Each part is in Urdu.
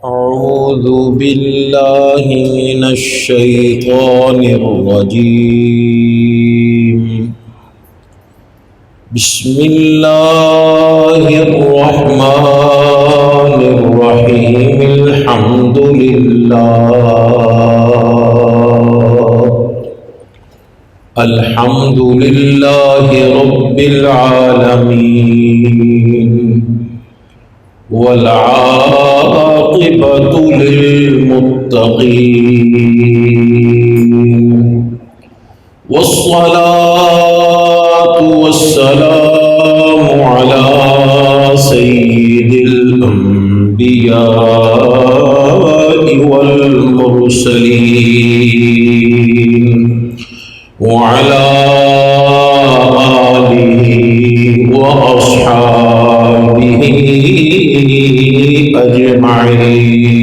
أعوذ بالله من الشيطان الرجيم. بسم الله الرحمن الرحيم. الحمد لله رب العالمين، والعاقبة للمتقين، والصلاة والسلام على سيد الأنبياء والمرسلين، وعلى آله وأصحابه أجمعين.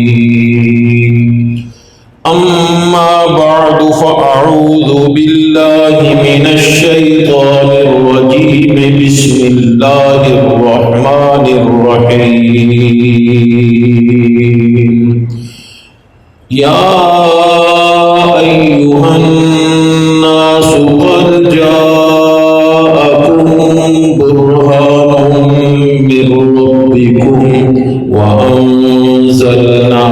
أما بعد، فأعوذ بالله من الشيطان الرجيم. بسم الله الرحمن الرحيم. يا أيها الناس قد جاءكم برهان من ربكم وأنزلنا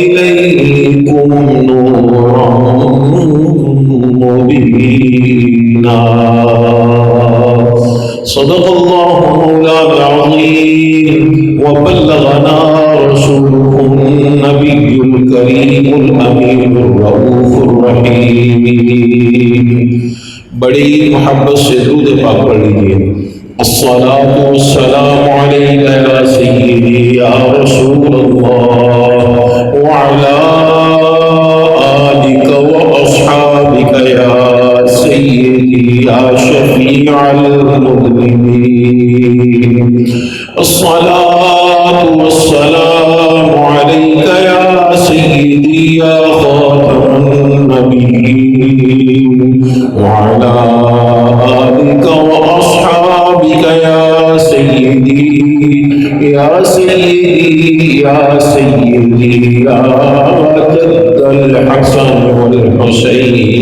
إليكم نورا مبينا. صدق الله مولانا العظيم، وبلغنا رسوله النبي الكريم الأمين الرؤوف الرحيم. بڑی محبت سے درود پاک پڑھ لیجیے. الصلاة والسلام عليك يا سيدي يا رسول الله، وعلى آلك وأصحابك يا سيدي يا شفيع المذنبين. الصلاة والسلام عليك يا سيدي يا خاتم النبيين، وعلى آلك وأصحابك يا سيدي يا سيدي يا سيدي يا جد الحسن والحسين.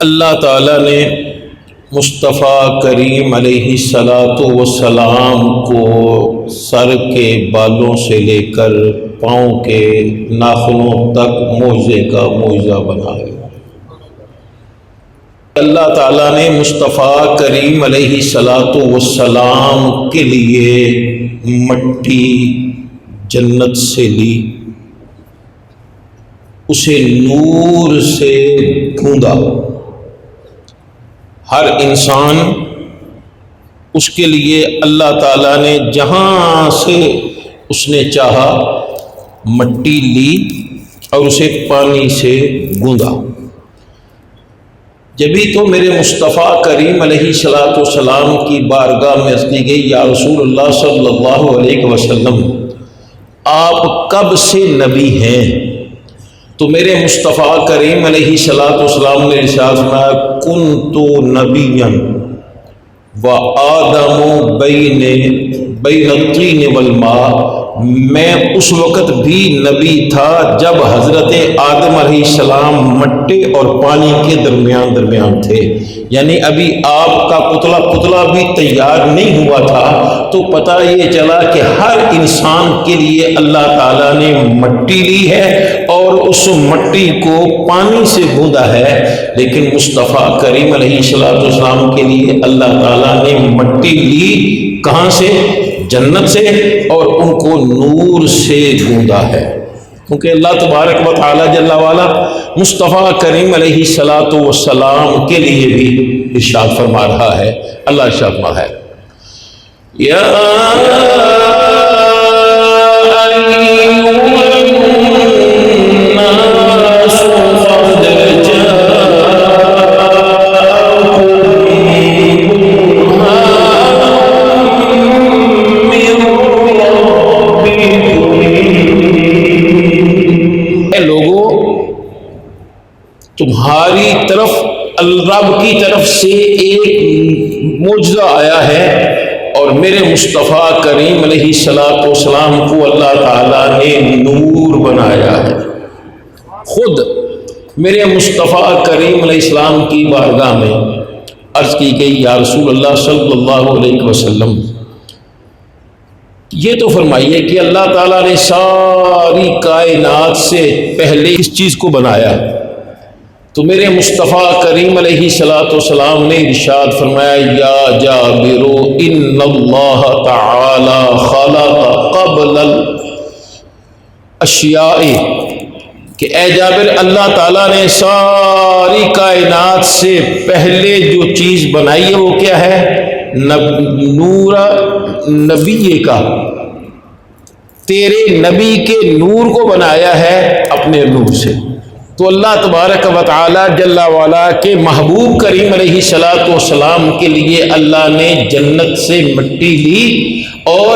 اللہ تعالیٰ نے مصطفیٰ کریم علیہ الصلاۃ والسلام کو سر کے بالوں سے لے کر پاؤں کے ناخنوں تک معجزے کا معجزہ بنایا. اللہ تعالیٰ نے مصطفیٰ کریم علیہ الصلاۃ والسلام کے لیے مٹی جنت سے لی، اسے نور سے گوندا. ہر انسان اس کے لیے اللہ تعالیٰ نے جہاں سے اس نے چاہا مٹی لی اور اسے پانی سے گوندا. جبھی تو میرے مصطفیٰ کریم علیہ الصلاۃ والسلام کی بارگاہ میں عرض کی گئی، یا رسول اللہ صلی اللہ علیہ وسلم، آپ کب سے نبی ہیں؟ تو میرے مصطفیٰ کریم علیہ الصلاۃ والسلام نے ارشاد فرمایا، کنت نبیا وآدم بین الطین والماء. میں اس وقت بھی نبی تھا جب حضرت آدم علیہ السلام مٹی اور پانی کے درمیان تھے. یعنی ابھی آپ کا پتلا بھی تیار نہیں ہوا تھا. تو پتہ یہ چلا کہ ہر انسان کے لیے اللہ تعالیٰ نے مٹی لی ہے اور اس مٹی کو پانی سے گوندا ہے. لیکن مصطفیٰ کریم علیہ السلام کے لیے اللہ تعالیٰ نے مٹی لی کہاں سے؟ جنت سے، اور ان کو نور سے گوندا ہے. کیونکہ اللہ تبارک و تعالیٰ جل وعلا مصطفیٰ کریم علیہ الصلاۃ والسلام کے لیے بھی ارشاد فرما رہا ہے. اللہ ارشاد فرما ہے، یا تمہاری طرف رب کی طرف سے ایک معجزہ آیا ہے اور میرے مصطفیٰ کریم علیہ الصلوۃ والسلام کو اللہ تعالیٰ نے نور بنایا ہے۔ خود میرے مصطفیٰ کریم علیہ السلام کی بارگاہ میں عرض کی گئی، یا رسول اللہ صلی اللہ علیہ وسلم، یہ تو فرمائیے کہ اللہ تعالیٰ نے ساری کائنات سے پہلے اس چیز کو بنایا، تو میرے مصطفیٰ کریم علیہ الصلوۃ والسلام نے ارشاد فرمایا، یا جابر ان اللہ تعالی خلق قبل الاشیاء، کہ اے جابر اللہ تعالیٰ نے ساری کائنات سے پہلے جو چیز بنائی ہے وہ کیا ہے؟ نور نبی کا، تیرے نبی کے نور کو بنایا ہے اپنے نور سے۔ تو اللہ تبارک و تعالی جل وعلا کے محبوب کریم علیہ الصلوۃ والسلام کے لیے اللہ نے جنت سے مٹی لی اور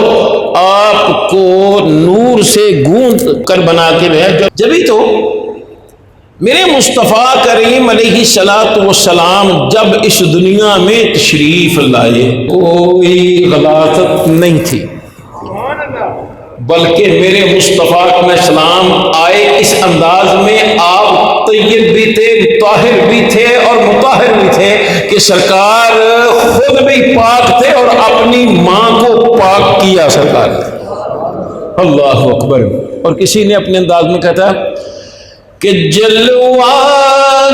آپ کو نور سے گوندھ کر بنا کے بھیجا۔ جبھی تو میرے مصطفیٰ کریم علیہ الصلوۃ والسلام جب اس دنیا میں تشریف لائے کوئی غلاظت نہیں تھی، بلکہ میرے مصطفیٰ علیہ السلام آئے اس انداز میں، آپ طیب بھی تھے، طاہر بھی تھے اور مطہر بھی تھے کہ سرکار خود بھی پاک تھے اور اپنی ماں کو پاک کیا سرکار نے۔ اللہ اکبر۔ اور کسی نے اپنے انداز میں کہتا کہ جلوہ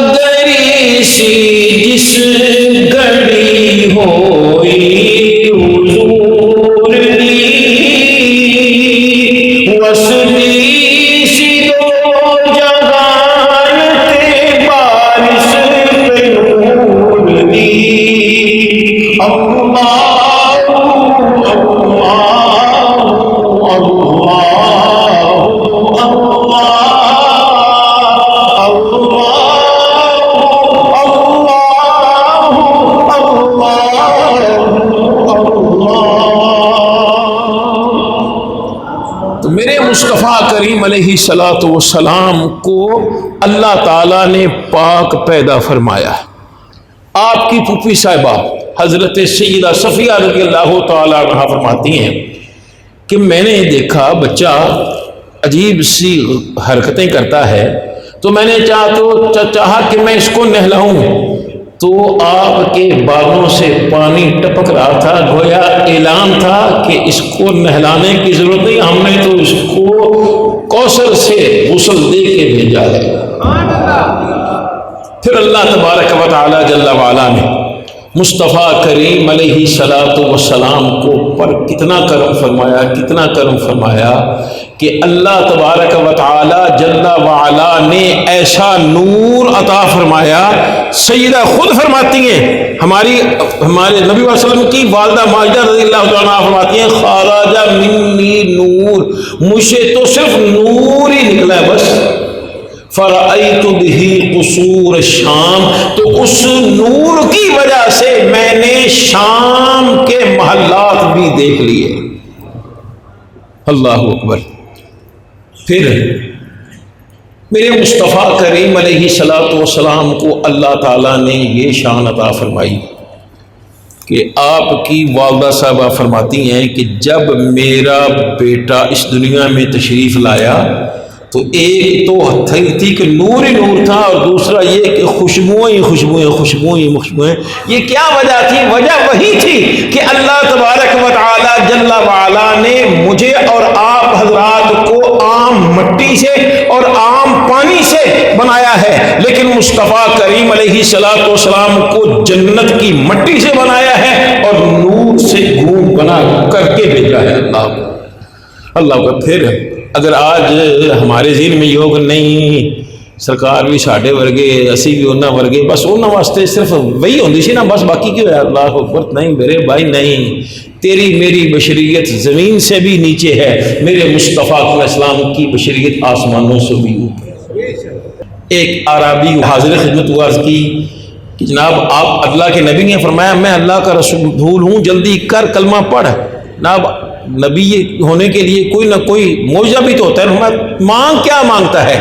گری سی جس گھڑی ہوئی حضور دی، وسلی سی دو جہان تے بارش پہ نور دی، اللہ مصطفیٰ کریم علیہ الصلوۃ والسلام کو اللہ تعالیٰ نے پاک پیدا فرمایا۔ آپ کی پھوپھی صاحبہ حضرت سیدہ صفیہ رضی اللہ تعالیٰ عنہا فرماتی ہیں کہ میں نے دیکھا بچہ عجیب سی حرکتیں کرتا ہے، تو میں نے چاہا کہ میں اس کو نہلاؤں، تو آپ کے بالوں سے پانی ٹپک رہا تھا، گویا اعلان تھا کہ اس کو نہلانے کی ضرورت نہیں، ہم نے تو اس کو کوثر سے غسل دے کے بھیجا ہے۔ پھر اللہ تبارک و تعالی جل وعلا نے مصطفیٰ کریم علیہ الصلوۃ والسلام کو پر کتنا کرم فرمایا، کتنا کرم فرمایا کہ اللہ تبارک و تعالی جل وعلا نے ایسا نور عطا فرمایا۔ سیدہ خود فرماتی ہیں، ہمارے نبی صلی اللہ علیہ وسلم کی والدہ ماجدہ رضی اللہ عنہا فرماتی ہیں، خرج منی نور، مجھ سے تو صرف نور ہی نکلا ہے بس، فرأیت بہ قصور الشام، تو اس نور کی وجہ سے میں نے شام کے محلات بھی دیکھ لیے۔ اللہ اکبر۔ پھر میرے مصطفیٰ کریم علیہ الصلوۃ والسلام کو اللہ تعالیٰ نے یہ شان عطا فرمائی کہ آپ کی والدہ صاحبہ فرماتی ہیں کہ جب میرا بیٹا اس دنیا میں تشریف لایا تو ایک تو تھی کہ نور ہی نور تھا، اور دوسرا یہ کہ خوشبوئیں خوشبوئیں خوشبوئیں خوشبوئیں۔ یہ کیا وجہ تھی؟ وجہ وہی تھی کہ اللہ تبارک و تعالی جل وعلا نے مجھے اور آپ حضرات کو عام مٹی سے اور عام پانی سے بنایا ہے، لیکن مصطفیٰ کریم علیہ الصلوۃ والسلام کو جنت کی مٹی سے بنایا ہے اور نور سے گھوم بنا کر کے بھیجا ہے اللہ کا۔ پھر اگر آج ہمارے ذہن میں یوگ نہیں سرکار بھی ساڈے ورگے اسی بھی انہاں ورگے، بس انہاں واسطے صرف وہی ہوندی سی نا بس، باقی کیوں ہے؟ اللہ اکبر۔ نہیں میرے بھائی، نہیں، تیری میری بشریت زمین سے بھی نیچے ہے، میرے مصطفیٰ علیہ السلام کی بشریت آسمانوں سے بھی اوپر۔ ایک اعرابی حاضر خدمت عرض کی کہ جناب آپ اللہ کے نبی نے فرمایا میں اللہ کا رسول ہوں، جلدی کر کلمہ پڑھ۔ جناب نبی ہونے کے لیے کوئی نہ کوئی معجزہ بھی تو ہوتا ہے، مانگ کیا مانگتا ہے؟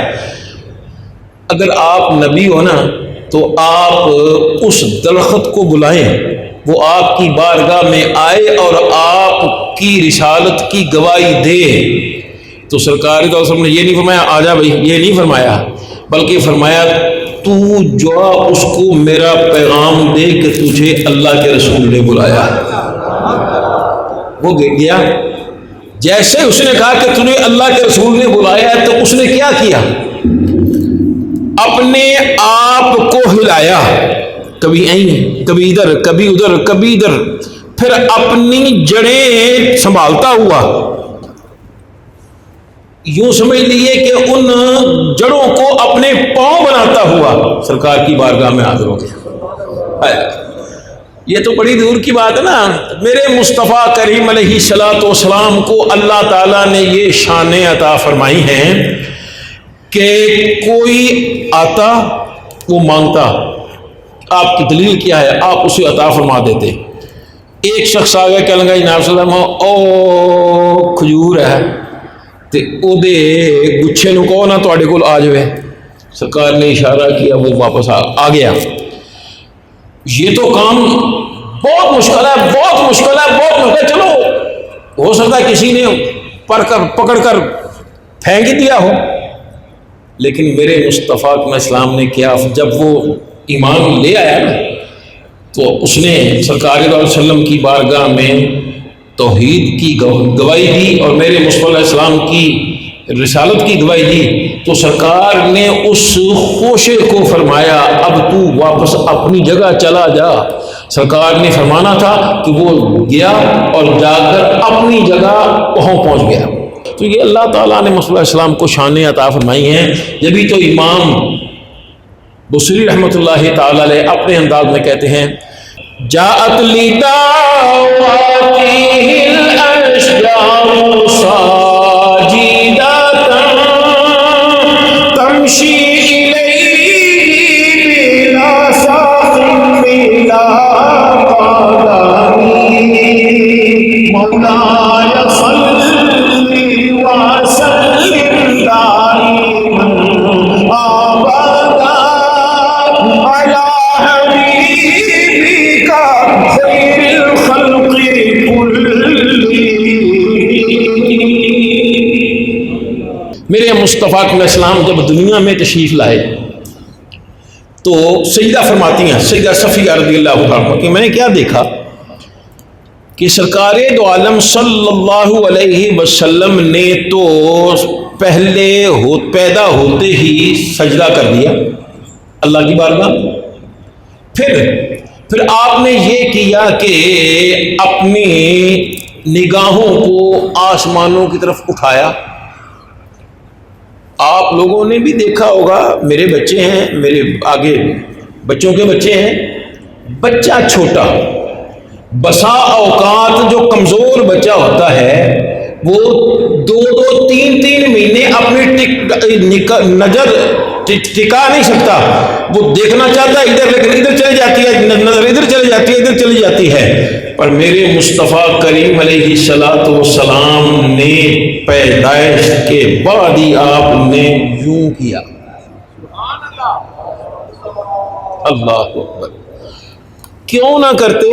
اگر آپ نبی ہو نا تو آپ اس درخت کو بلائیں، وہ آپ کی بارگاہ میں آئے اور آپ کی رسالت کی گواہی دے۔ تو سرکار صلی اللہ علیہ وسلم نے یہ نہیں فرمایا آ جا بھائی، یہ نہیں فرمایا، بلکہ فرمایا تو جو اس کو میرا پیغام دے کہ تجھے اللہ کے رسول نے بلایا۔ وہ گیا، جیسے اس نے کہا کہ تجھے اللہ کے رسول نے بلایا ہے، تو اس نے کیا کیا؟ اپنے آپ کو ہلایا، کبھی این کبھی ادھر کبھی ادھر کبھی ادھر، پھر اپنی جڑیں سنبھالتا ہوا، یوں سمجھ لیے کہ ان جڑوں کو اپنے پاؤں بناتا ہوا سرکار کی بارگاہ میں حاضر ہو گیا۔ یہ تو بڑی دور کی بات ہے نا۔ میرے مصطفیٰ کریم علیہ الصلوۃ والسلام کو اللہ تعالیٰ نے یہ شانیں عطا فرمائی ہیں کہ کوئی آتا وہ مانگتا، آپ کی دلیل کیا ہے؟ آپ اسے عطا فرما دیتے۔ ایک شخص آ گیا کہنے لگا جناب صلی اللہ علیہ وسلم او کھجور ہے تے او دے گچھے نو کہو نا تواڈے کول آ جاوے۔ سرکار نے اشارہ کیا، وہ واپس آ گیا۔ یہ تو کام بہت مشکل ہے، بہت مشکل ہے، بہت مشکل ہے۔ چلو ہو سکتا ہے کسی نے پکڑ کر پھینک ہی دیا ہو، لیکن میرے مصطفیٰ اسلام نے کیا؟ جب وہ ایمان لے آیا نا تو اس نے سرکار صلی اللہ علیہ وسلم کی بارگاہ میں توحید کی گواہی دی اور میرے مصطفیٰ علیہ السلام کی رسالت کی گواہی دی، تو سرکار نے اس خوشے کو فرمایا اب تو واپس اپنی جگہ چلا جا۔ سرکار نے فرمانا تھا کہ وہ گیا اور جا کر اپنی جگہ پہنچ گیا۔ تو یہ اللہ تعالیٰ نے مصطفیٰ علیہ السلام کو شانیں عطا فرمائی ہیں۔ جبھی تو امام بصری رحمۃ اللہ تعالیٰ علیہ اپنے انداز میں کہتے ہیں جاءت لدعواتہ الاشجار ساجدۃ تمشی الیہ بلا ساخ بلا قدم مولایا صلی وسلم دائما ابدا علی حبیبک خیر الخلق میرے مصطفیٰ علیہ السلام جب دنیا میں تشریف لائے تو سیدہ فرماتی ہیں سیدہ صفیہ رضی اللہ عنہا کہ میں نے کیا دیکھا کہ سرکار دو عالم صلی اللہ علیہ وسلم نے تو پہلے پیدا ہوتے ہی سجدہ کر دیا اللہ کی بارگاہ، پھر آپ نے یہ کیا کہ اپنی نگاہوں کو آسمانوں کی طرف اٹھایا۔ آپ لوگوں نے بھی دیکھا ہوگا، میرے بچے ہیں، میرے آگے بچوں کے بچے ہیں، بچہ چھوٹا بسا اوقات جو کمزور بچہ ہوتا ہے وہ 2-3 مہینے اپنی نظر ٹکا نہیں سکتا، وہ دیکھنا چاہتا ہے ادھر لیکن ادھر چلی جاتی ہے، نظر ادھر چلی جاتی ہے، ادھر چلی جاتی ہے۔ پر میرے مصطفیٰ کریم علیہ الصلوۃ والسلام نے پیدائش کے بعد ہی آپ نے یوں کیا، اللہ اکبر۔ کیوں نہ کرتے؟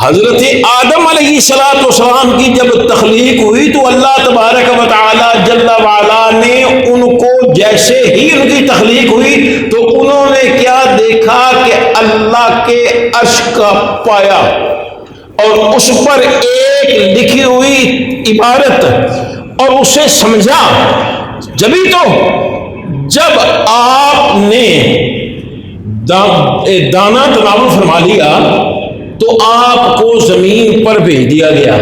حضرت آدم علیہ السلام کی جب تخلیق ہوئی تو اللہ تبارک و تعالی جل وعلا نے ان کو جیسے ہی ان کی تخلیق ہوئی تو انہوں نے کیا دیکھا کہ اللہ کے عرش کا پایا اور اس پر ایک لکھی ہوئی عبارت اور اسے سمجھا۔ جبھی تو جب آپ نے دانا تناول فرما لیا تو آپ کو زمین پر بھیج دیا گیا۔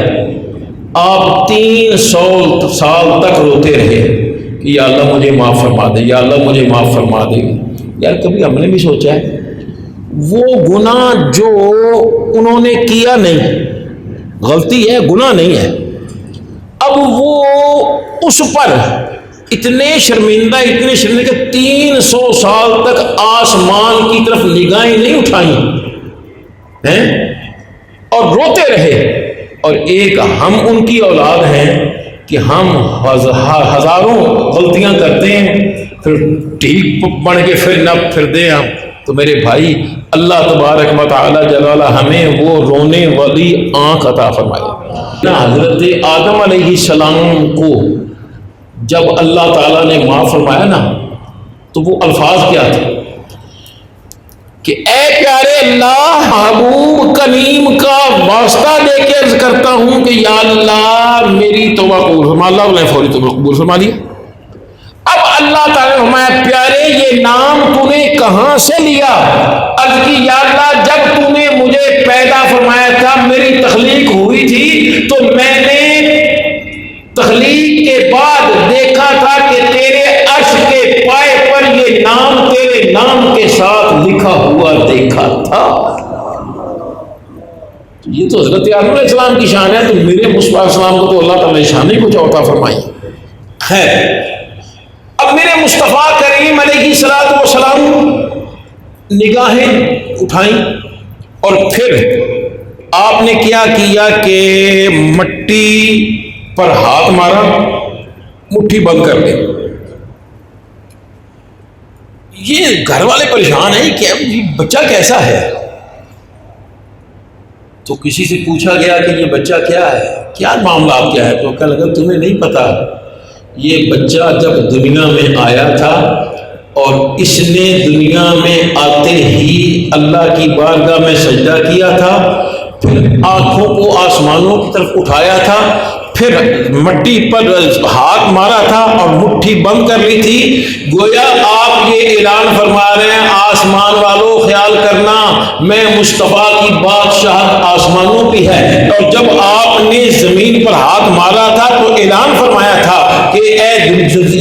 آپ 300 سال تک روتے رہے کہ یا اللہ مجھے معاف فرما دے، یا اللہ مجھے معاف فرما دے۔ یار کبھی ہم نے بھی سوچا ہے وہ گناہ جو انہوں نے کیا نہیں، غلطی ہے، گناہ نہیں ہے، اب وہ اس پر اتنے شرمندہ کہ 300 سال تک آسمان کی طرف نگاہیں نہیں اٹھائیں اور روتے رہے۔ اور ایک ہم ان کی اولاد ہیں کہ ہم ہزاروں غلطیاں کرتے ہیں، پھر ٹھیک بن کے پھر نہ پھر دیں ہم تو میرے بھائی اللہ تبارک و تعالی جلالہ ہمیں وہ رونے والی آنکھ عطا فرمائے۔ حضرت آدم علیہ السلام کو جب اللہ تعالیٰ نے معاف فرمایا نا تو وہ الفاظ کیا تھے کہ اے پیارے اللہ، محبوب کریم کا واسطہ دے کے عرض کرتا ہوں کہ یا اللہ میری توبہ قبول فرما۔ اللہ نے فوری توبہ قبول فرما لیا۔ اب اللہ تعالیٰ نے فرمایا پیارے یہ نام تو نے کہاں سے لیا؟ عرض کی یا اللہ جب تو نے مجھے پیدا فرمایا تھا، میری تخلیق ہوئی تھی تو میں نے تخلیق کے بعد دیکھا تھا کہ تیرے عرش کے پائے پر یہ نام تیرے نام کے ساتھ لکھا ہوا دیکھا تھا۔ یہ تو حضرت آدم علیہ السلام کی شان ہے، تو میرے مصطفیٰ علیہ السلام کو تو اللہ تعالیٰ نے شان ہی کچھ عطا فرمائی۔ خیر، اب میرے مصطفیٰ کریم علیہ السلام نگاہیں اٹھائیں اور پھر آپ نے کیا کیا کہ مٹی پر ہاتھ مارا، مٹھی بند کر لی۔ یہ گھر والے پریشان ہیں کہ بچہ کیسا ہے؟ تو کسی سے پوچھا گیا کہ یہ بچہ کیا ہے، کیا معاملات کیا ہے؟ تو کہنے لگا تمہیں نہیں پتا، یہ بچہ جب دنیا میں آیا تھا اور اس نے دنیا میں آتے ہی اللہ کی بارگاہ میں سجدہ کیا تھا، پھر آنکھوں کو آسمانوں کی طرف اٹھایا تھا، پھر مٹی پر ہاتھ مارا تھا اور مٹھی بند کر لی تھی۔ گویا آپ یہ اعلان فرما رہے ہیں آسمان والوں خیال کرنا میں مصطفیٰ کی بادشاہت آسمانوں پہ ہے، اور جب آپ نے زمین پر ہاتھ مارا تھا تو اعلان فرمایا تھا کہ اے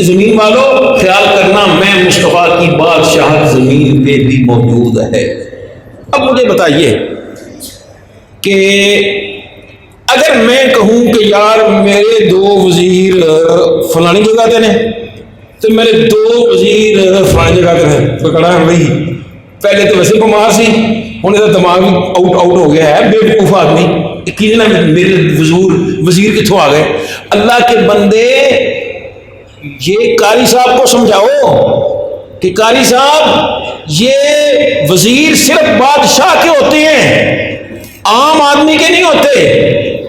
زمین والوں خیال کرنا میں مصطفیٰ کی بادشاہت زمین پہ بھی موجود ہے۔ اب مجھے بتائیے کہ اگر میں کہوں کہ یار میرے 2 وزیر فلانی جگہ دے ہیں تو میرے 2 وزیر فلانی جگہ دے ہیں، تو کہنا ہے بھائی پہلے تو ویسے بیمار سی، انہیں تو دماغ آؤٹ ہو گیا ہے، بے وقوف آدمی کی نا میرے وزیر کتوں آ گئے۔ اللہ کے بندے یہ قاری صاحب کو سمجھاؤ کہ قاری صاحب یہ وزیر صرف بادشاہ کے ہوتے ہیں، عام آدمی کے نہیں ہوتے۔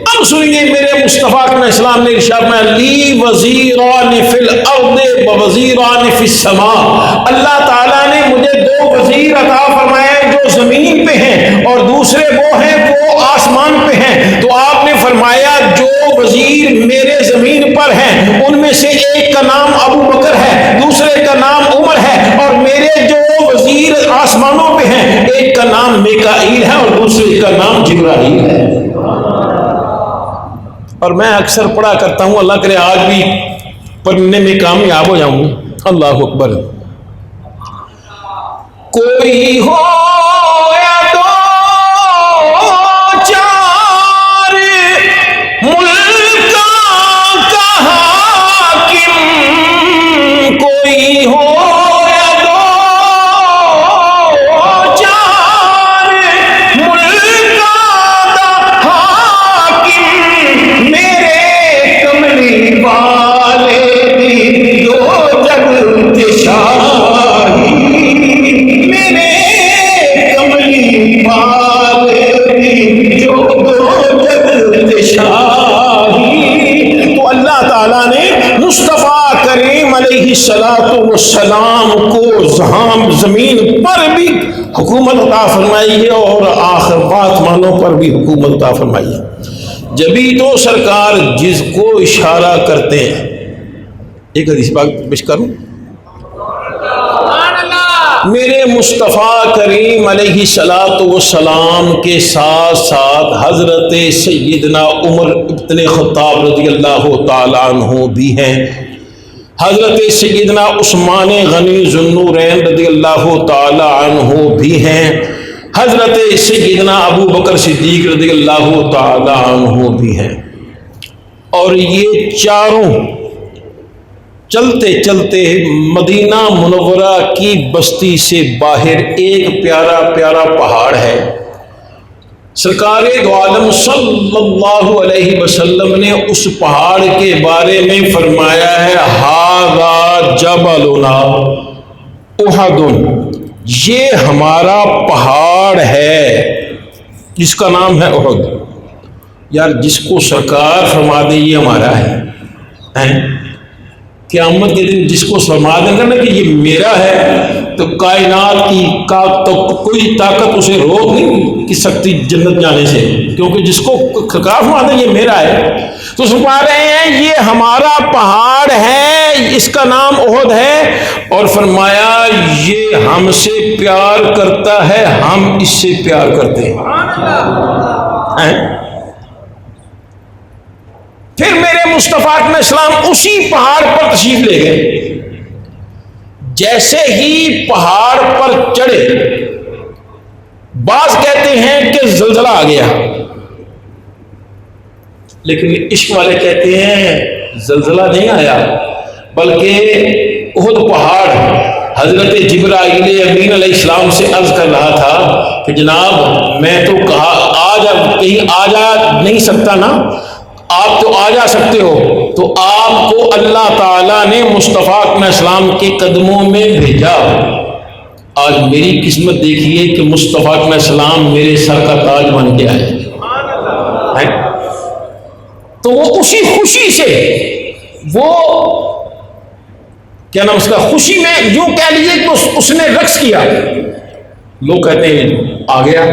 اب سنیے میرے مصطفیٰ علیہ السلام نے ارشاد میں لی وزیران فی الارض و وزیران فی السماء، اللہ تعالیٰ نے مجھے 2 وزیر عطا فرمائے جو زمین پہ ہیں اور دوسرے وہ ہیں وہ آسمان پہ ہیں۔ تو آپ نے فرمایا جو وزیر میرے زمین پر ہیں ان میں سے ایک کا نام ابو بکر ہے، دوسرے کا نام عمر ہے، اور میرے جو وزیر آسمانوں پہ ہیں ایک کا نام میکائیل ہے اور دوسرے کا نام جبرائیل ہے۔ اور میں اکثر پڑھا کرتا ہوں، اللہ کرے آج بھی پڑھنے میں کامیاب ہو جاؤں۔ اللہ اکبر۔ کوئی ہو یا 2 4 ملک کا حاکم، کوئی ہو یا 2 4 ملک کا حاکم، میرے کملی والے بھی جو جگ شاہی، میرے کملی والے بھی جو جگ شاہی۔ تو اللہ تعالیٰ نے مصطفیٰ کریم علیہ السلام کو زمین پر بھی حکومت عطا فرمائی ہے اور آخر آسمانوں پر بھی حکومت عطا فرمائی ہے۔ جبھی تو سرکار جس کو اشارہ کرتے ہیں، ایک حدیث پاک پیش کروں، میرے مصطفیٰ کریم علیہ السلام کے ساتھ ساتھ حضرت سیدنا عمر ابن خطاب رضی اللہ تعالیٰ عنہ بھی ہیں، حضرت سیدنا عثمان غنی ذو النورین رضی اللہ تعالیٰ عنہ بھی ہیں، حضرت سیدنا ابو بکر صدیق رضی اللہ تعالیٰ عنہ بھی ہیں۔ اور یہ چاروں چلتے چلتے مدینہ منورہ کی بستی سے باہر ایک پیارا پیارا پہاڑ ہے۔ سرکار دو عالم صلی اللہ علیہ وسلم نے اس پہاڑ کے بارے میں فرمایا ہے ھذا جبلنا احد، یہ ہمارا پہاڑ ہے جس کا نام ہے احد. یار جس کو سرکار فرما دے یہ ہمارا ہے، قیامت کے دن جس کو فرما دیں گے نا کہ یہ میرا ہے تو کائنات کی تو کوئی طاقت اسے روک نہیں سکتی جنت جانے سے، کیونکہ جس کو سرکار فرما دیں یہ میرا ہے. تو فرما رہے ہیں یہ ہمارا پہاڑ ہے، اس کا نام احد ہے، اور فرمایا یہ ہم سے پیار کرتا ہے، ہم اس سے پیار کرتے ہیں. پھر میرے مصطفیٰ علیہ السلام اسی پہاڑ پر تشریف لے گئے. جیسے ہی پہاڑ پر چڑھے، بعض کہتے ہیں کہ زلزلہ آ گیا، لیکن عشق والے کہتے ہیں زلزلہ نہیں آیا، بلکہ احد پہاڑ حضرت جبرائیل امین علیہ السلام سے عرض کر رہا تھا کہ جناب میں تو کہا کہیں آ جا نہیں سکتا نا، آپ تو آ جا سکتے ہو، تو آپ کو اللہ تعالیٰ نے مصطفیٰ علیہ السلام کے قدموں میں بھیجا. آج میری قسمت دیکھیے کہ مصطفیٰ علیہ السلام میرے سر کا تاج بن کے آئے. تو وہ اسی خوشی سے، وہ کیا نام اس کا، خوشی میں یوں کہہ لیجیے کہ اس نے رقص کیا. لوگ کہتے ہیں آ گیا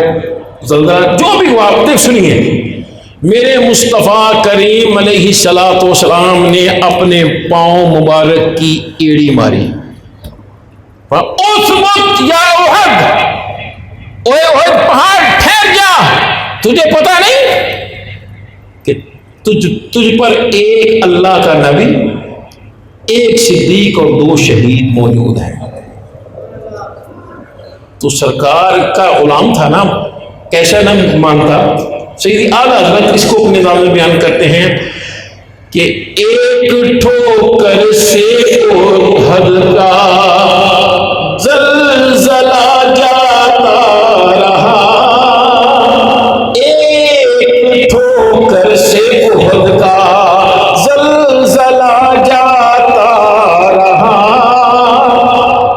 زلزلہ، جو بھی ہوا آپ سنیے. میرے مصطفیٰ کریم علیہ الصلوۃ والسلام نے اپنے پاؤں مبارک کی ایڑی ماری. اس وقت یا احد، اوے احد پہاڑ ٹھہر جا، تجھے پتا نہیں کہ تجھ پر ایک اللہ کا نبی، ایک صدیق اور 2 شہید موجود ہیں. تو سرکار کا غلام تھا نا، کیسا نہ مانتا. سیدی اعلیٰ حضرت اس کو اپنے نظام میں بیان کرتے ہیں کہ ایک ٹھوکر سے احد کا زلزلہ جاتا رہا، ایک ٹھوکر سے احد کا زلزلہ جاتا رہا.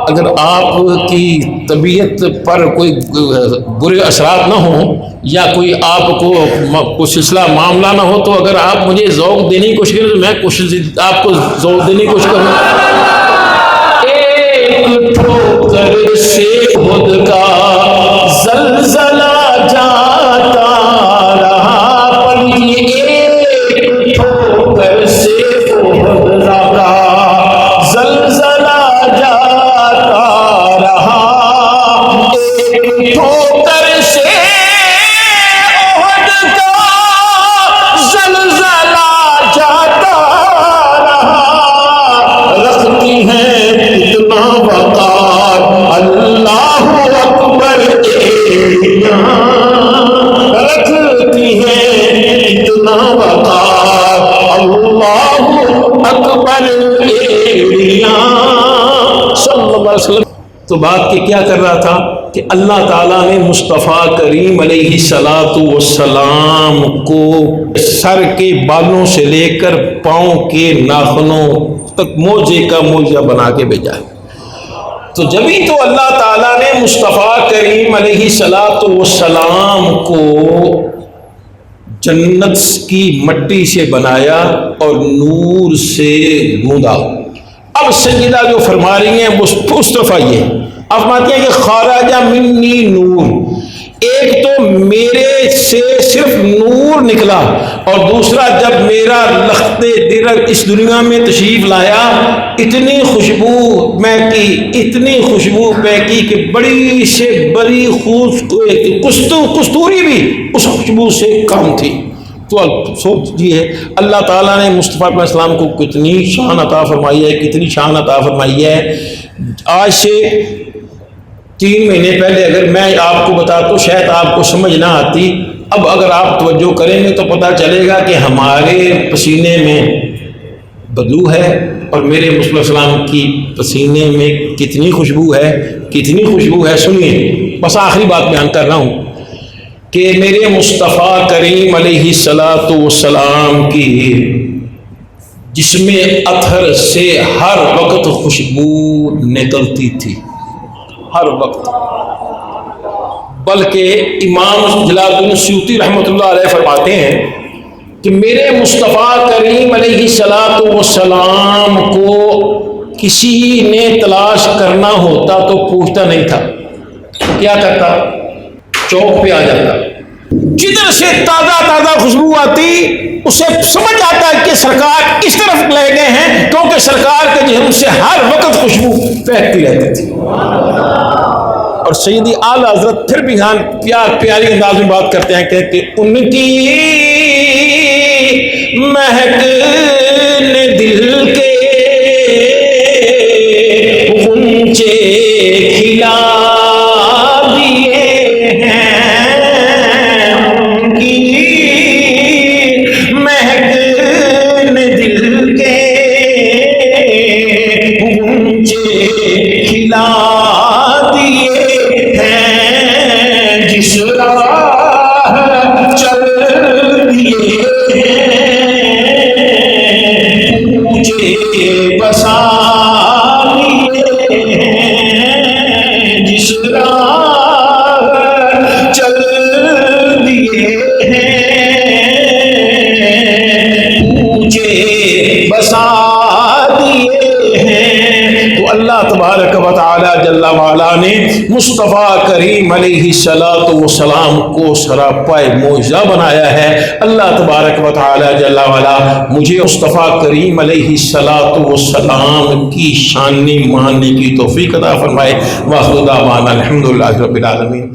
اگر آپ کی طبیعت پر کوئی برے اثرات نہ ہوں یا کوئی آپ کو کوئی سلسلہ معاملہ نہ ہو، تو اگر آپ مجھے ذوق دینے کی کوشش کریں تو میں آپ کو ذوق دینے کی کوشش کروں. ایک ٹھوکر سے احد کا زلزلہ جاتا رہا، پڑھیے ایک ٹھوکر سے احد کا زلزلہ جاتا رہا، ایک ٹھوکر سے تو بات کہ کیا کر رہا تھا کہ اللہ تعالیٰ نے مصطفیٰ کریم علیہ الصلاۃ والسلام کو سر کے بالوں سے لے کر پاؤں کے ناخنوں تک معجزے کا معجزہ بنا کے بھیجا ہے. تو جبھی تو اللہ تعالیٰ نے مصطفیٰ کریم علیہ الصلاۃ والسلام کو جنت کی مٹی سے بنایا اور نور سے گوندا. اب سیدہ جو فرما رہی ہیں وہ اس طرف آئیے، اب فرماتی ہیں کہ خارج منی نور، ایک تو میرے سے صرف نور نکلا، اور دوسرا جب میرا لخت درر اس دنیا میں تشریف لایا اتنی خوشبو میں کی کہ بڑی سے بڑی کستوری بھی اس خوشبو سے کم تھی. تو سوچیے اللہ تعالیٰ نے مصطفیٰ علیہ السلام کو کتنی شان عطا فرمائی ہے، کتنی شان عطا فرمائی ہے. آج سے 3 مہینے پہلے اگر میں آپ کو بتاتا تو شاید آپ کو سمجھ نہ آتی. اب اگر آپ توجہ کریں گے تو پتہ چلے گا کہ ہمارے پسینے میں بدبو ہے اور میرے مصطفیٰ علیہ السلام کی پسینے میں کتنی خوشبو ہے. سنیے بس آخری بات بیان کر رہا ہوں کہ میرے مصطفیٰ کریم علیہ الصلاۃ والسلام کی جسم اطہر سے ہر وقت خوشبو نکلتی تھی، ہر وقت. بلکہ امام جلال الدین سیوطی رحمۃ اللہ علیہ فرماتے ہیں کہ میرے مصطفیٰ کریم علیہ الصلاۃ والسلام کو کسی نے تلاش کرنا ہوتا تو پوچھتا نہیں تھا، کیا کرتا؟ چوک پہ آ جاتا، جدھر سے تازہ تازہ خوشبو آتی اسے سمجھ آتا ہے کہ سرکار اس طرف لے گئے ہیں، کیونکہ سرکار کے جسم سے ہر وقت خوشبو پھینکتی رہتی تھی. اور سیدی اعلیٰ حضرت پھر بھی پیاری انداز میں بات کرتے ہیں کہ ان کی مہک نے دل کے غنچے کھلا دیے ہیں، ان کی مہک نے دل کے غنچے کھلا دیے ہیں، جس راہ چل دیے بسا لیے ہیں، جس راہ چل دیے ہیں مجھے بسا دیے ہیں. تو اللہ تبارک و تعالی جل وعلا نے مصطفیٰ کریم علیہ الصلاۃ والسلام کو سراپائے معجزہ بنایا ہے. اللہ تبارک و تعالی جل وعلا مجھے مصطفیٰ کریم علیہ الصلاۃ والسلام کی شان ماننے کی توفیق عطا فرمائے. واخر دعوانا الحمدللہ رب العالمین.